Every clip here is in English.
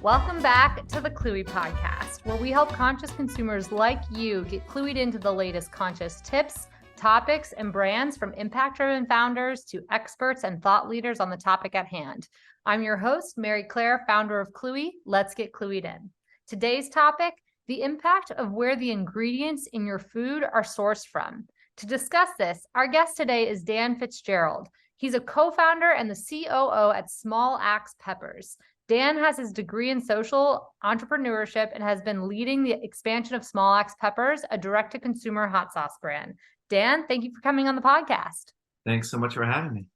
Welcome back to the Cluey Podcast, where we help conscious consumers like you get clueyed into the latest conscious tips, topics, and brands from impact-driven founders to experts and thought leaders on the topic at hand. I'm your host, Maryclaire, founder of Cluey. Let's get clueyed in. Today's topic, the impact of where the ingredients in your food are sourced from. To discuss this, our guest today is Dan Fitzgerald. He's a co-founder and the COO at Small Axe Peppers. Dan has his degree in social entrepreneurship and has been leading the expansion of Small Axe Peppers, a direct-to-consumer hot sauce brand. Dan, thank you for coming on the podcast. Thanks so much for having me.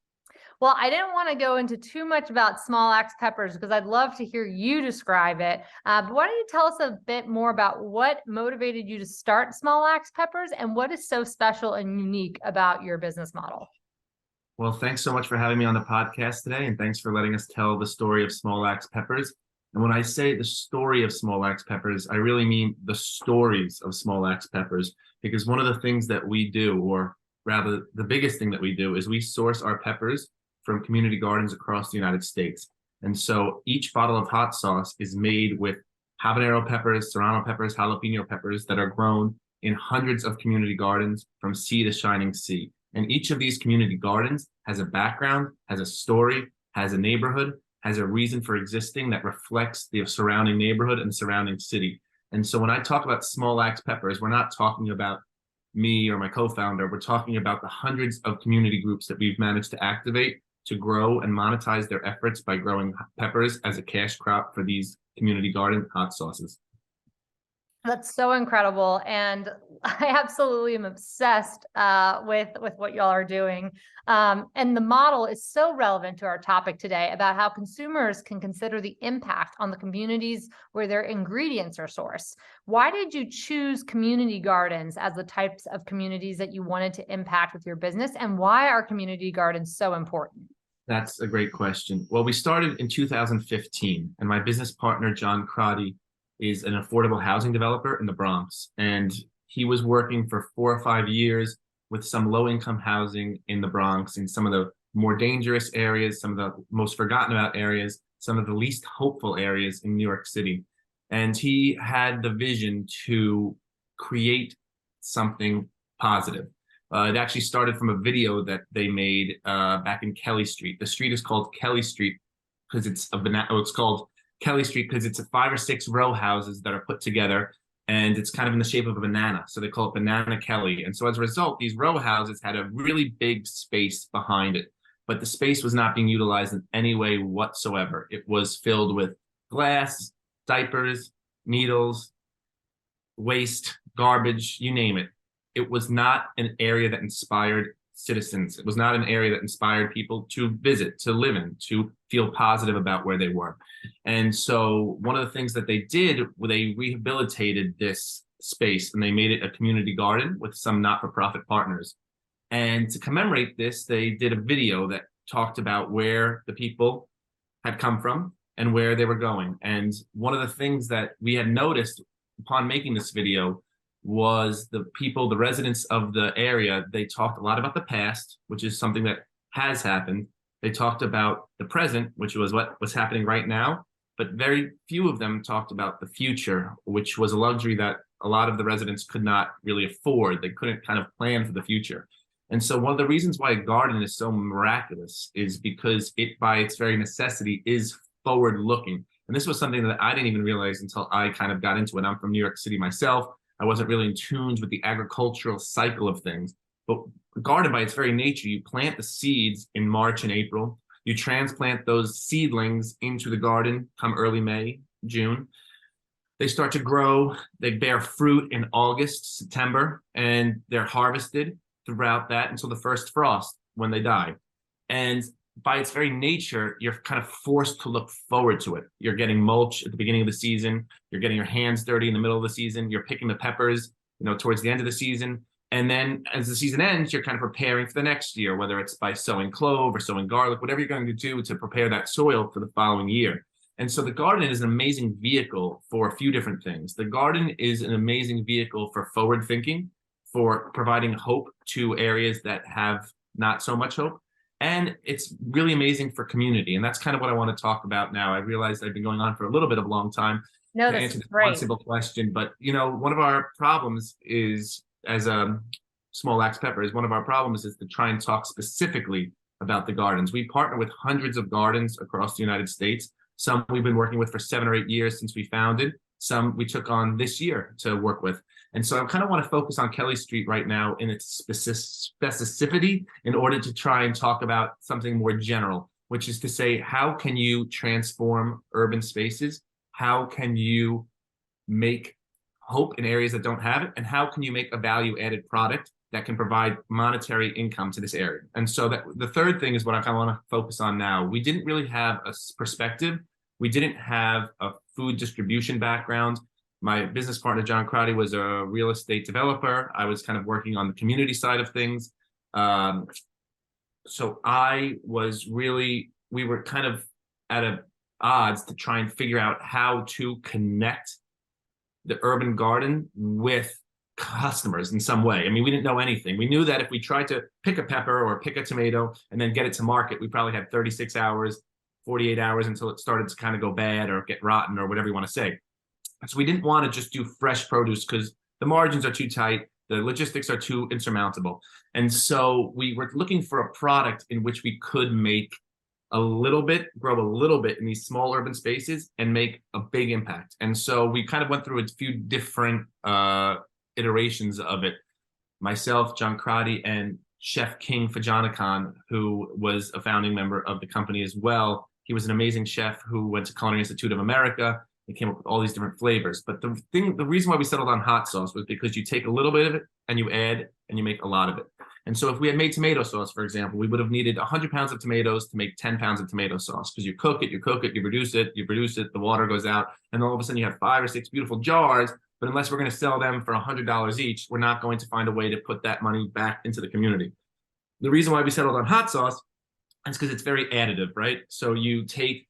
Well, I didn't want to go into too much about Small Axe Peppers because I'd love to hear you describe it. But why don't you tell us a bit more about what motivated you to start Small Axe Peppers and what is so special and unique about your business model? Well, thanks so much for having me on the podcast today, and thanks for letting us tell the story of Small Axe Peppers. And when I say the story of Small Axe Peppers, I really mean the stories of Small Axe Peppers, because one of the things that we do, or rather the biggest thing that we do, is we source our peppers from community gardens across the United States. And so each bottle of hot sauce is made with habanero peppers, serrano peppers, jalapeno peppers that are grown in hundreds of community gardens from sea to shining sea. And each of these community gardens has a background, has a story, has a neighborhood, has a reason for existing that reflects the surrounding neighborhood and surrounding city. And so when I talk about Small Axe Peppers, we're not talking about me or my co-founder. We're talking about the hundreds of community groups that we've managed to activate to grow and monetize their efforts by growing peppers as a cash crop for these community garden hot sauces. That's so incredible. And I absolutely am obsessed with what y'all are doing. And the model is so relevant to our topic today about how consumers can consider the impact on the communities where their ingredients are sourced. Why did you choose community gardens as the types of communities that you wanted to impact with your business? And why are community gardens so important? That's a great question. Well, we started in 2015, and my business partner, John Crotty, is an affordable housing developer in the Bronx. And he was working for 4 or 5 years with some low-income housing in the Bronx, in some of the more dangerous areas, some of the most forgotten about areas, some of the least hopeful areas in New York City. And he had the vision to create something positive. It actually started from a video that they made back in Kelly Street. The street is called Kelly Street because it's called Kelly Street because it's 5 or 6 row houses that are put together, and it's kind of in the shape of a banana. So they call it Banana Kelly. And so as a result, these row houses had a really big space behind it, but the space was not being utilized in any way whatsoever. It was filled with glass, diapers, needles, waste, garbage, you name it. It was not an area that inspired citizens. It was not an area that inspired people to visit, to live in, to feel positive about where they were. And so one of the things that they did, they rehabilitated this space and they made it a community garden with some not-for-profit partners. And to commemorate this, they did a video that talked about where the people had come from and where they were going. And one of the things that we had noticed upon making this video was the people, the residents of the area, they talked a lot about the past, which is something that has happened. They talked about the present, which was what was happening right now, but very few of them talked about the future, which was a luxury that a lot of the residents could not really afford. They couldn't kind of plan for the future. And so one of the reasons why a garden is so miraculous is because it, by its very necessity, is forward-looking. And this was something that I didn't even realize until I kind of got into it. I'm from New York City myself. I wasn't really in tune with the agricultural cycle of things. But a garden, by its very nature, you plant the seeds in March and April. You transplant those seedlings into the garden come early May, June. They start to grow. They bear fruit in August, September, and they're harvested throughout that until the first frost when they die. And by its very nature, you're kind of forced to look forward to it. You're getting mulch at the beginning of the season. You're getting your hands dirty in the middle of the season. You're picking the peppers, towards the end of the season. And then as the season ends, you're kind of preparing for the next year, whether it's by sowing clove or sowing garlic, whatever you're going to do to prepare that soil for the following year. And so the garden is an amazing vehicle for a few different things. The garden is an amazing vehicle for forward thinking, for providing hope to areas that have not so much hope. And it's really amazing for community. And that's kind of what I want to talk about now. I realized I've been going on for a little bit of a long time No, to this answer is this one great. simple question. But, one of our problems is, as a small axe pepper, one of our problems is to try and talk specifically about the gardens. We partner with hundreds of gardens across the United States. Some we've been working with for 7 or 8 years since we founded. Some we took on this year to work with. And so I kind of want to focus on Kelly Street right now in its specificity in order to try and talk about something more general, which is to say, how can you transform urban spaces? How can you make hope in areas that don't have it? And how can you make a value-added product that can provide monetary income to this area? And so that the third thing is what I kind of want to focus on now. We didn't really have a perspective. We didn't have a food distribution background. My business partner, John Crotty, was a real estate developer. I was kind of working on the community side of things. So we were kind of at odds to try and figure out how to connect the urban garden with customers in some way. I mean, we didn't know anything. We knew that if we tried to pick a pepper or pick a tomato and then get it to market, we probably had 36 hours, 48 hours until it started to kind of go bad or get rotten or whatever you want to say. So we didn't want to just do fresh produce because the margins are too tight, the logistics are too insurmountable. And so we were looking for a product in which we could make grow a little bit in these small urban spaces and make a big impact. And so we kind of went through a few different iterations of it. Myself, John Crotty, and Chef King Fajanakan, who was a founding member of the company as well. He was an amazing chef who went to Culinary Institute of America. He came up with all these different flavors. But the reason why we settled on hot sauce was because you take a little bit of it and you add and you make a lot of it. And so if we had made tomato sauce, for example, we would have needed 100 pounds of tomatoes to make 10 pounds of tomato sauce, because you cook it, you produce it, the water goes out, and all of a sudden you have 5 or 6 beautiful jars. But unless we're going to sell them for $100 each, we're not going to find a way to put that money back into the community. The reason why we settled on hot sauce is because it's very additive, right? So you take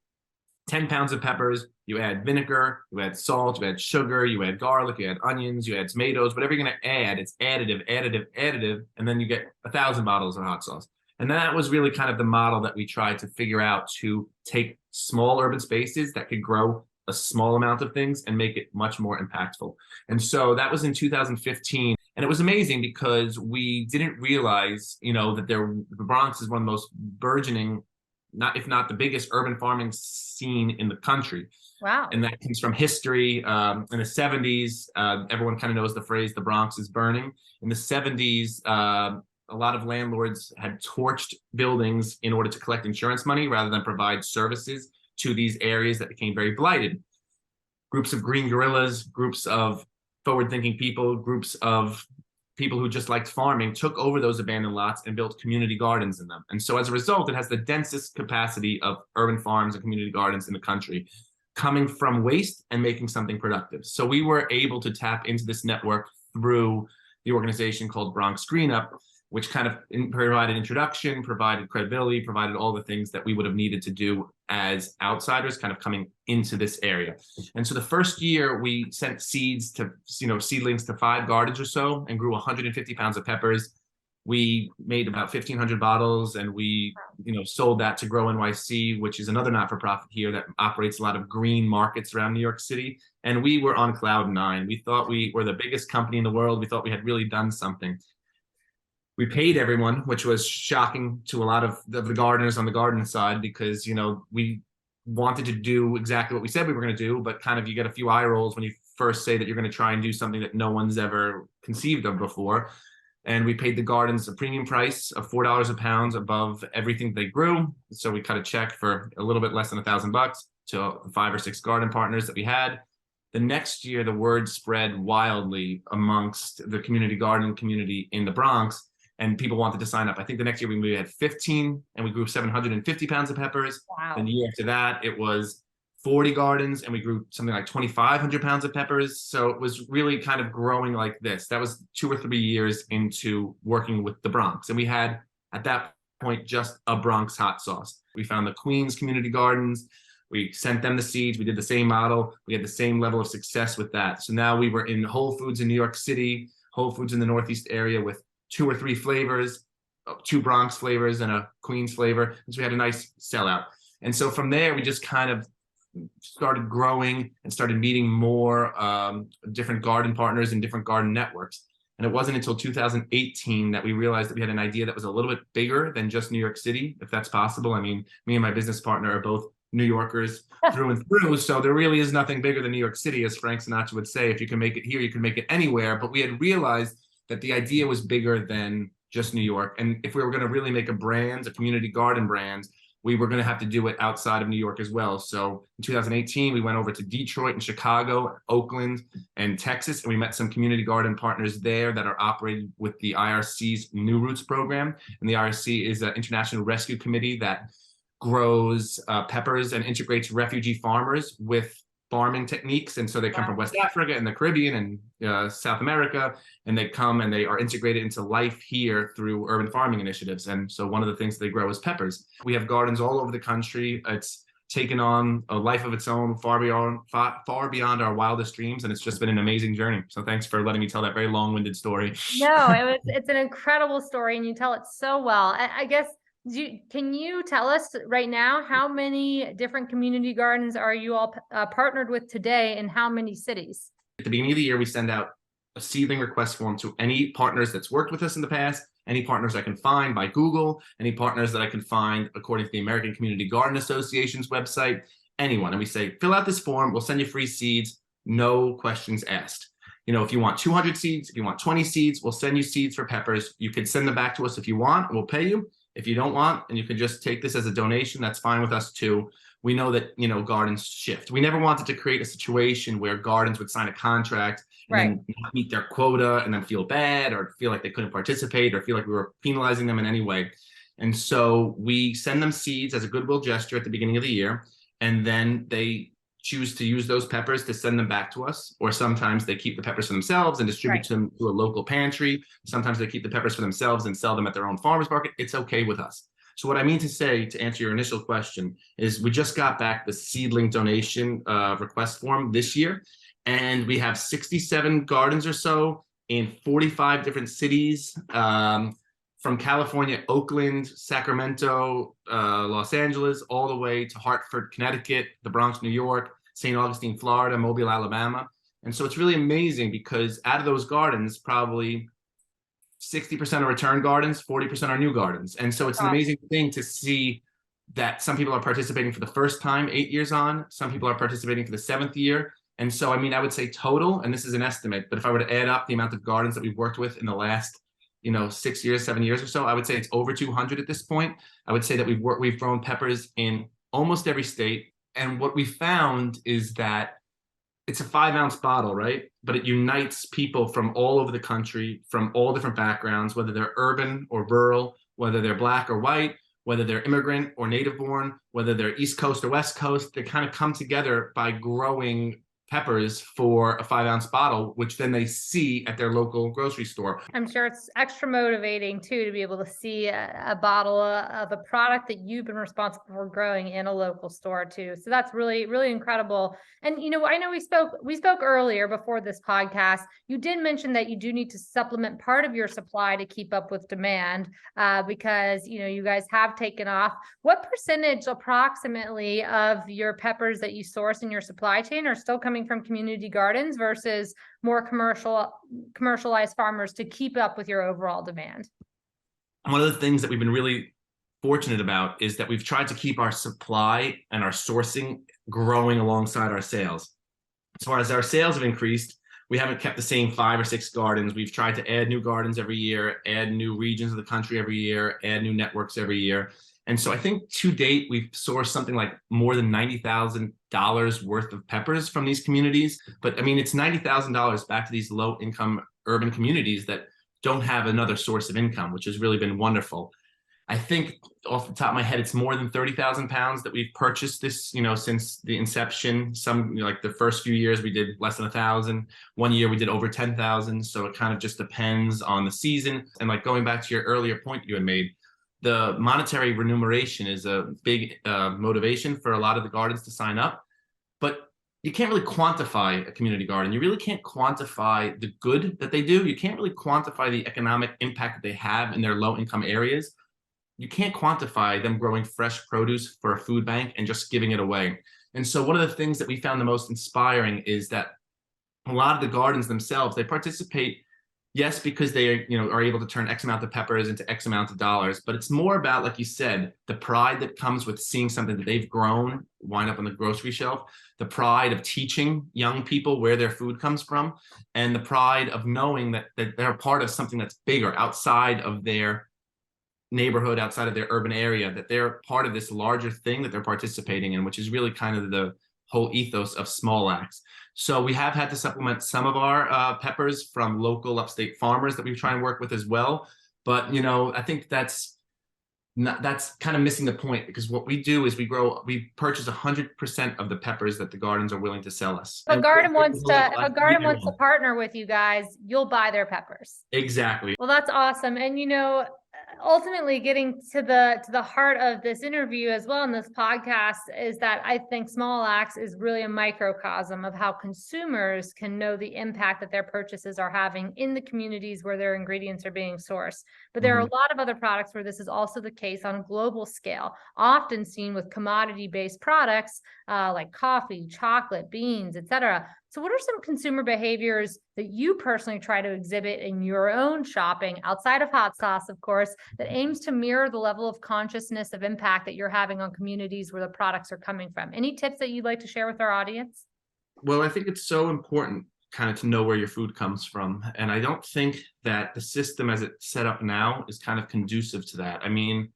10 pounds of peppers, you add vinegar, you add salt, you add sugar, you add garlic, you add onions, you add tomatoes, whatever you're going to add, it's additive, and then you get 1,000 bottles of hot sauce. And that was really kind of the model that we tried to figure out, to take small urban spaces that could grow a small amount of things and make it much more impactful. And so that was in 2015. And it was amazing because we didn't realize, that the Bronx is one of the most burgeoning, if not the biggest urban farming scene in the country. Wow. And that comes from history. In the 70s, everyone kind of knows the phrase, the Bronx is burning. In the 70s, a lot of landlords had torched buildings in order to collect insurance money rather than provide services to these areas that became very blighted. Groups of green guerrillas, groups of forward-thinking people, groups of people who just liked farming took over those abandoned lots and built community gardens in them. And so as a result, it has the densest capacity of urban farms and community gardens in the country, coming from waste and making something productive. So we were able to tap into this network through the organization called Bronx Green Up, which kind of provided introduction, provided credibility, provided all the things that we would have needed to do as outsiders kind of coming into this area. And so the first year we sent seedlings to 5 gardens or so and grew 150 pounds of peppers. We made about 1,500 bottles, and we, sold that to Grow NYC, which is another not-for-profit here that operates a lot of green markets around New York City. And we were on cloud 9. We thought we were the biggest company in the world. We thought we had really done something. We paid everyone, which was shocking to a lot of the gardeners on the garden side, because, we wanted to do exactly what we said we were going to do, but kind of you get a few eye rolls when you first say that you're going to try and do something that no one's ever conceived of before. And we paid the gardens a premium price of $4 a pound above everything they grew. So we cut a check for a little bit less than $1,000 to 5 or 6 garden partners that we had. The next year, the word spread wildly amongst the community garden community in the Bronx, and people wanted to sign up. I think the next year we had 15, and we grew 750 pounds of peppers. Wow. And the year after that, it was 40 gardens, and we grew something like 2,500 pounds of peppers. So it was really kind of growing like this. That was 2 or 3 years into working with the Bronx. And we had, at that point, just a Bronx hot sauce. We found the Queens community gardens. We sent them the seeds. We did the same model. We had the same level of success with that. So now we were in Whole Foods in New York City, Whole Foods in the Northeast area with 2 or 3 flavors, 2 Bronx flavors and a Queens flavor. And so we had a nice sellout. And so from there, we just kind of started growing and started meeting more different garden partners and different garden networks. And it wasn't until 2018 that we realized that we had an idea that was a little bit bigger than just New York City, if that's possible. I mean, me and my business partner are both New Yorkers through and through. So there really is nothing bigger than New York City, as Frank Sinatra would say. If you can make it here, you can make it anywhere. But we had realized that the idea was bigger than just New York. And if we were going to really make a community garden brand, we were going to have to do it outside of New York as well. So in 2018, we went over to Detroit and Chicago, Oakland, and Texas, and we met some community garden partners there that are operating with the IRC's New Roots program. And the IRC is an international rescue committee that grows peppers and integrates refugee farmers with farming techniques. And so they come from West Africa and the Caribbean and South America, and they come and they are integrated into life here through urban farming initiatives. And so one of the things they grow is peppers. We have gardens all over the country. It's taken on a life of its own, far beyond our wildest dreams. And it's just been an amazing journey. So thanks for letting me tell that very long-winded story. No, it's an incredible story, and you tell it so well. I guess, can you tell us right now how many different community gardens are you all partnered with today, and how many cities? At the beginning of the year, we send out a seedling request form to any partners that's worked with us in the past, any partners I can find by Google, any partners that I can find according to the American Community Garden Association's website, anyone. And we say, fill out this form, we'll send you free seeds, no questions asked. You know, if you want 200 seeds, if you want 20 seeds, we'll send you seeds for peppers. You can send them back to us if you want, and we'll pay you. If you don't want, and you can just take this as a donation, that's fine with us too. We know that, gardens shift. We never wanted to create a situation where gardens would sign a contract and then not meet their quota and then feel bad or feel like they couldn't participate or feel like we were penalizing them in any way. And so we send them seeds as a goodwill gesture at the beginning of the year, and then they choose to use those peppers to send them back to us, or sometimes they keep the peppers for themselves and distribute them to a local pantry. Sometimes they keep the peppers for themselves and sell them at their own farmer's market. It's okay with us. So what I mean to say, to answer your initial question, is we just got back the seedling donation request form this year, and we have 67 gardens or so in 45 different cities, from California, Oakland, Sacramento, Los Angeles, all the way to Hartford, Connecticut, the Bronx, New York, St. Augustine, Florida, Mobile, Alabama. And so it's really amazing because out of those gardens, probably 60% are return gardens, 40% are new gardens. And so it's an amazing thing to see that some people are participating for the first time 8 years on, some people are participating for the 7th year. And so, I mean, I would say total, and this is an estimate, but if I were to add up the amount of gardens that we've worked with in the last 6 years, 7 years or so, I would say it's over 200 at this point. I would say that we've grown peppers in almost every state. And what we found is that it's a 5-ounce bottle, right? But it unites people from all over the country, from all different backgrounds, whether they're urban or rural, whether they're Black or white, whether they're immigrant or native born, whether they're East Coast or West Coast. They kind of come together by growing peppers for a 5-ounce bottle, which then they see at their local grocery store. I'm sure it's extra motivating too to be able to see a bottle of a product that you've been responsible for growing in a local store too. So that's really, really incredible. And I know we spoke earlier before this podcast. You did mention that you do need to supplement part of your supply to keep up with demand, because you guys have taken off. What percentage approximately of your peppers that you source in your supply chain are still coming from community gardens versus more commercialized farmers to keep up with your overall demand? One of the things that we've been really fortunate about is that we've tried to keep our supply and our sourcing growing alongside our sales. As far as our sales have increased, we haven't kept the same 5 or 6 gardens. We've tried to add new gardens every year, add new regions of the country every year, add new networks every year. And so I think to date, we've sourced something like more than $90,000 worth of peppers from these communities. But I mean, it's $90,000 back to these low income urban communities that don't have another source of income, which has really been wonderful. I think off the top of my head, it's more than 30,000 pounds that we've purchased this, since the inception. Some, like the first few years, we did less than 1,000. One year we did over 10,000. So it kind of just depends on the season. And like going back to your earlier point you had made, the monetary remuneration is a big motivation for a lot of the gardens to sign up. But you can't really quantify a community garden. You really can't quantify the good that they do. You can't really quantify the economic impact that they have in their low income areas. You can't quantify them growing fresh produce for a food bank and just giving it away. And so one of the things that we found the most inspiring is that a lot of the gardens themselves, they participate, yes, because they are able to turn X amount of peppers into X amount of dollars, but it's more about, like you said, the pride that comes with seeing something that they've grown wind up on the grocery shelf, the pride of teaching young people where their food comes from, and the pride of knowing that they're part of something that's bigger outside of their neighborhood, outside of their urban area, that they're part of this larger thing that they're participating in, which is really kind of the whole ethos of Small Axe. So we have had to supplement some of our peppers from local upstate farmers that we try and work with as well. But, I think that's kind of missing the point, because what we do is we purchase 100% of the peppers that the gardens are willing to sell us. If a garden wants to partner with you guys, you'll buy their peppers. Exactly. Well, that's awesome. And, ultimately getting to the heart of this interview as well in this podcast is that I think Small Axe is really a microcosm of how consumers can know the impact that their purchases are having in the communities where their ingredients are being sourced. But there are a lot of other products where this is also the case on a global scale, often seen with commodity-based products like coffee, chocolate, beans, etc. So what are some consumer behaviors that you personally try to exhibit in your own shopping, outside of hot sauce, of course, that aims to mirror the level of consciousness of impact that you're having on communities where the products are coming from? Any tips that you'd like to share with our audience? Well, I think it's so important kind of to know where your food comes from. And I don't think that the system as it's set up now is kind of conducive to that. I mean,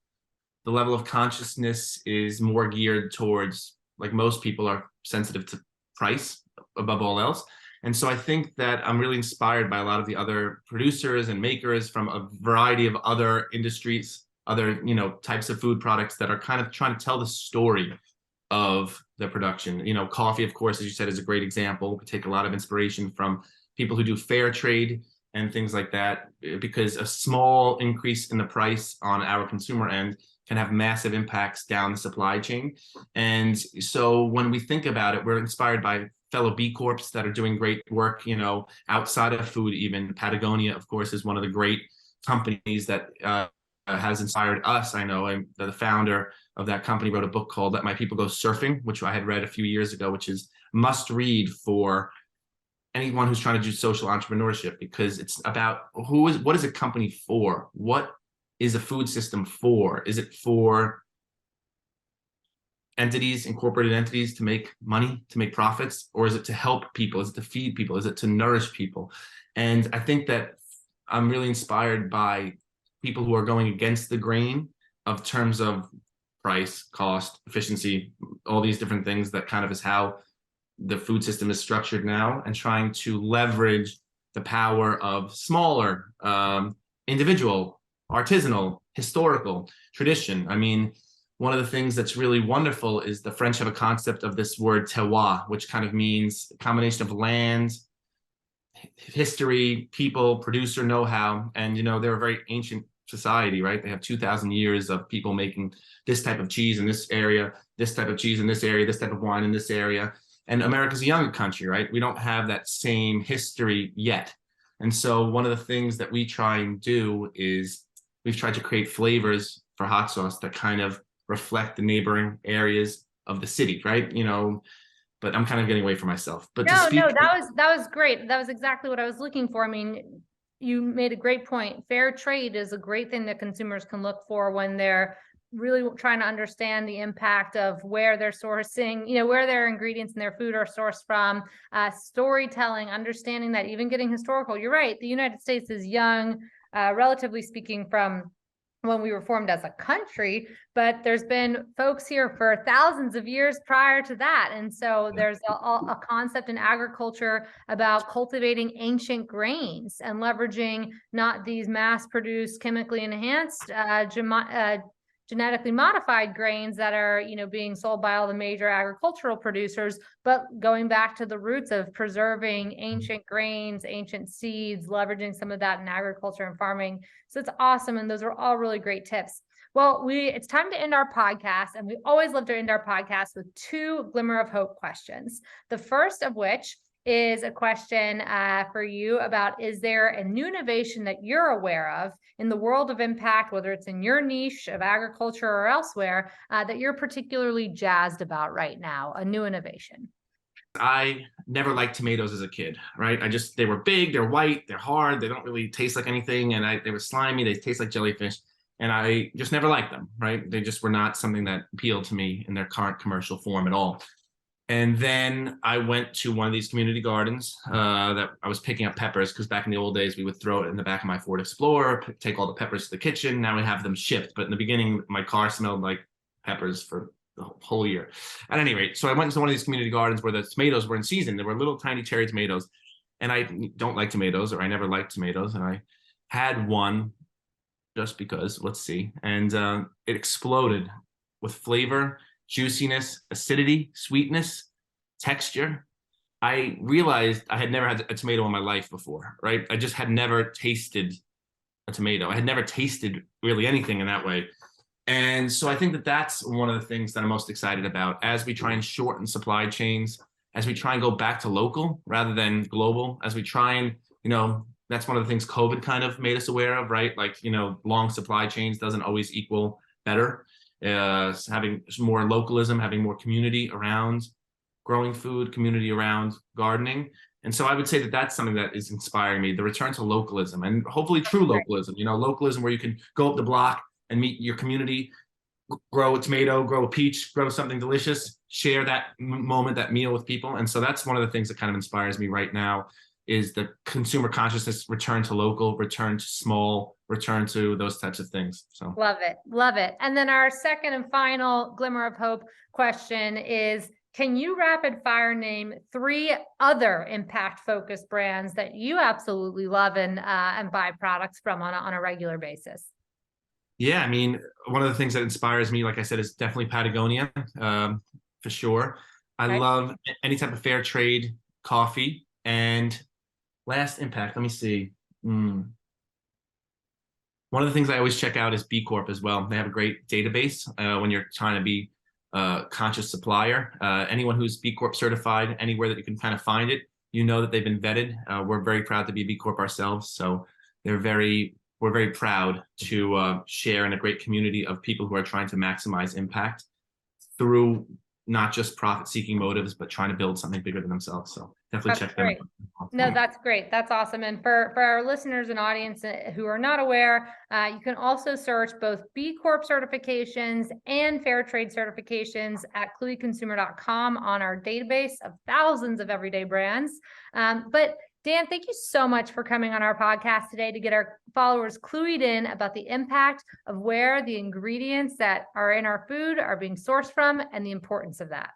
the level of consciousness is more geared towards, like most people are sensitive to price above all else. And so I think that I'm really inspired by a lot of the other producers and makers from a variety of other industries, other, types of food products that are kind of trying to tell the story of the production. Coffee, of course, as you said, is a great example. We take a lot of inspiration from people who do fair trade and things like that, because a small increase in the price on our consumer end can have massive impacts down the supply chain. And so when we think about it, we're inspired by fellow B Corps that are doing great work, outside of food. Even Patagonia, of course, is one of the great companies that has inspired us. I know the founder of that company wrote a book called Let My People Go Surfing, which I had read a few years ago, which is must read for anyone who's trying to do social entrepreneurship, because it's about what is a company for? What is a food system for? Is it for entities, incorporated entities, to make money, to make profits? Or is it to help people? Is it to feed people? Is it to nourish people? And I think that I'm really inspired by people who are going against the grain of terms of price, cost, efficiency, all these different things that kind of is how the food system is structured now, and trying to leverage the power of smaller, individual, artisanal, historical tradition. I mean, one of the things that's really wonderful is the French have a concept of this word terroir, which kind of means a combination of land, history, people, producer know-how. And, they're a very ancient society, right? They have 2,000 years of people making this type of cheese in this area, this type of cheese in this area, this type of wine in this area. And America's a younger country, right? We don't have that same history yet. And so one of the things that we try and do is we've tried to create flavors for hot sauce that kind of reflect the neighboring areas of the city, right? But I'm kind of getting away from myself. But no, that was great. That was exactly what I was looking for. I mean, you made a great point. Fair trade is a great thing that consumers can look for when they're really trying to understand the impact of where they're sourcing, where their ingredients and their food are sourced from, storytelling, understanding that, even getting historical. You're right. The United States is young, relatively speaking, from when we were formed as a country, but there's been folks here for thousands of years prior to that. And so there's a concept in agriculture about cultivating ancient grains and leveraging not these mass-produced, chemically enhanced genetically modified grains that are, being sold by all the major agricultural producers, but going back to the roots of preserving ancient grains, ancient seeds, leveraging some of that in agriculture and farming. So it's awesome. And those are all really great tips. Well, it's time to end our podcast, and we always love to end our podcast with 2 glimmer of hope questions. The first of which is a question for you about, is there a new innovation that you're aware of in the world of impact, whether it's in your niche of agriculture or elsewhere, that you're particularly jazzed about right now, a new innovation? I never liked tomatoes as a kid, right? They were big, they're white, they're hard, they don't really taste like anything, and they were slimy, they taste like jellyfish. And I just never liked them, right? They just were not something that appealed to me in their current commercial form at all. And then I went to one of these community gardens that I was picking up peppers, because back in the old days, we would throw it in the back of my Ford Explorer, take all the peppers to the kitchen. Now we have them shipped. But in the beginning, my car smelled like peppers for the whole year. At any rate, so I went to one of these community gardens where the tomatoes were in season. There were little tiny cherry tomatoes. And I don't like tomatoes, or I never liked tomatoes. And I had one just because, let's see. And it exploded with flavor, juiciness, acidity, sweetness, texture. I realized I had never had a tomato in my life before, right? I just had never tasted a tomato. I had never tasted really anything in that way. And so I think that that's one of the things that I'm most excited about as we try and shorten supply chains, as we try and go back to local rather than global, as we try and, that's one of the things COVID kind of made us aware of, right? Like, long supply chains doesn't always equal better. Having more localism, having more community around growing food, community around gardening. And so I would say that that's something that is inspiring me, the return to localism, and hopefully true localism, localism where you can go up the block and meet your community, grow a tomato, grow a peach, grow something delicious, share that moment, that meal with people. And so that's one of the things that kind of inspires me right now, is the consumer consciousness, return to local, return to small, return to those types of things. So love it. Love it. And then our second and final glimmer of hope question is, can you rapid fire name 3 other impact focused brands that you absolutely love and buy products from on a regular basis? Yeah, I mean, one of the things that inspires me, like I said, is definitely Patagonia, for sure. I love any type of fair trade coffee. And last impact, let me see. One of the things I always check out is B Corp as well. They have a great database when you're trying to be a conscious supplier. Anyone who's B Corp certified, anywhere that you can kind of find it, that they've been vetted. We're very proud to be B Corp ourselves. So we're very proud to share in a great community of people who are trying to maximize impact through not just profit-seeking motives, but trying to build something bigger than themselves. So definitely check them out. No, that's great. That's awesome. And for our listeners and audience who are not aware, you can also search both B Corp certifications and fair trade certifications at clueyconsumer.com on our database of thousands of everyday brands. But Dan, thank you so much for coming on our podcast today to get our followers clued in about the impact of where the ingredients that are in our food are being sourced from and the importance of that.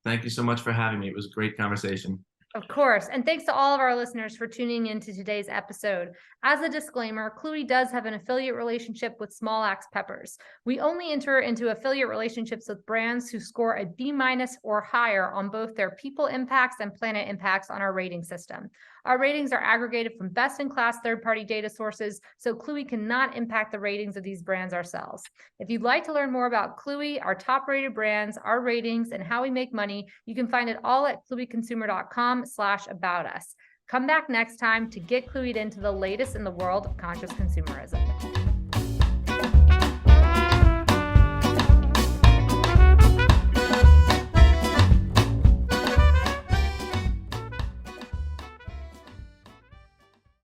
Thank you so much for having me. It was a great conversation. Of course. And thanks to all of our listeners for tuning into today's episode. As a disclaimer, Cluey does have an affiliate relationship with Small Axe Peppers. We only enter into affiliate relationships with brands who score a B- or higher on both their people impacts and planet impacts on our rating system. Our ratings are aggregated from best-in-class third-party data sources, so Cluey cannot impact the ratings of these brands ourselves. If you'd like to learn more about Cluey, our top-rated brands, our ratings, and how we make money, you can find it all at clueyconsumer.com/about us. Come back next time to get clued into the latest in the world of conscious consumerism.